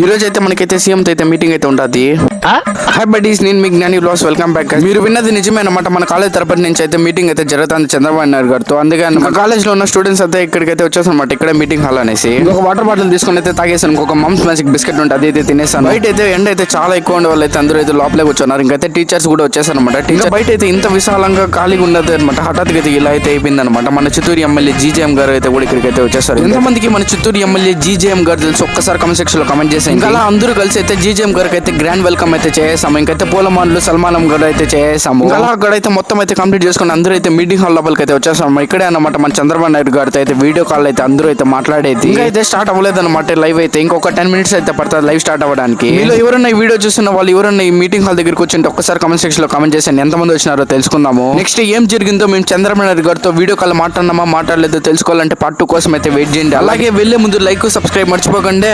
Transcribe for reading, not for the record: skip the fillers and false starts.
ఈ రోజు అయితే మనకైతే సీఎం తో అయితే మీటింగ్ అయితే ఉంటుంది. హై బడీస్, నేను మీ జ్ఞాని వ్లాగ్స్, వెల్కమ్ బ్యాక్. మీరు విన్నది నిజమే అన్నమాట. మన కాలేజ్ తరపున నుంచి అయితే మీటింగ్ అయితే జరుగుతుంది చంద్రబాబు నాయుడు గారితో. అందుకే మన కాలేజ్ లో ఉన్న స్టూడెంట్స్ అయితే ఇక్కడికైతే వచ్చేసారన్నమాట. ఇక్కడ మీటింగ్ హాల్ అనేసి ఒక వాటర్ బాటిల్ తీసుకుని అయితే తాగేసాను. ఒక మమ్స్ మ్యాజిక్ బిస్కెట్ ఉంటుంది, అది అయితే తినేసాను. బయట అయితే ఎండ అయితే చాలా ఎక్కువ ఉండే వాళ్ళు అయితే అందరూ అయితే లోపలే కూర్చున్నారు. ఇంకైతే టీచర్స్ కూడా వచ్చేసారు అనమాట. టీచర్ బయట అయితే ఇంత విశాలంగా ఖాళీగా ఉండదు అనమాట. హఠాత్తుగా అయితే ఇలా అయితే అయిపోయింది అనమాట. మన చిత్తూరు ఎమ్మెల్యే జీజేఎం గారు అయితే కూడా ఇక్కడికి అయితే వచ్చేసారు. ఎంతమందికి మన చిత్తూరు ఎమ్మెల్యే జీజేఎం గారు తెలుసు ఒక్కసారి కామెంట్ సెక్షన్ లో కామెంట్ చేసాం. ఇంకా అలా అందరూ కలిసి అయితే జీజేఎం గారికి అయితే గ్రాండ్ వెల్కమ్ అయితే చేసాము. ఇంకైతే పూలమాన్లు సల్మానం గారు అయితే చేసాము. అలా అక్కడ అయితే మొత్తం అయితే కంప్లీట్ చేసుకుని అందరూ అయితే మీటింగ్ హాల్ లోపలికి అయితే వచ్చేసాము. ఇక్కడే అనమాట మన చంద్రబాబు నాయుడు గారితో అయితే వీడియో కాల్ అయితే అందరూ అయితే మాట్లాడేది. ఇంకా అయితే స్టార్ట్ అవ్వలేదు అనమాట లైవ్ అయితే. ఇంకొక 10 minutes అయితే పడుతుంది లైవ్ స్టార్ట్ అవ్వడానికి. మీలో ఎవరైనా ఈ వీడియో చూస్తున్న వాళ్ళు ఎవరైనా ఈ మీటింగ్ హాల్ దగ్గరికి వచ్చి ఒక్కసారి కామెంట్ సెక్షన్ లో కామెంట్ చేసాను. ఎంతమంది వచ్చినారో తెలుసుకుందాము. నెక్స్ట్ ఏం జరిగిందో మేము చంద్రబాబు నాయుడు గారితో వీడియో కాల్ మాట్లాడినామా మాట్లాడలేదో తెలుసుకోవాలంటే పార్ట్ 2 కోసం అయితే వెయిట్ చేయండి. అలాగే వెళ్లే ముందు లైక్ సబ్స్క్రైబ్ మర్చిపోకండి.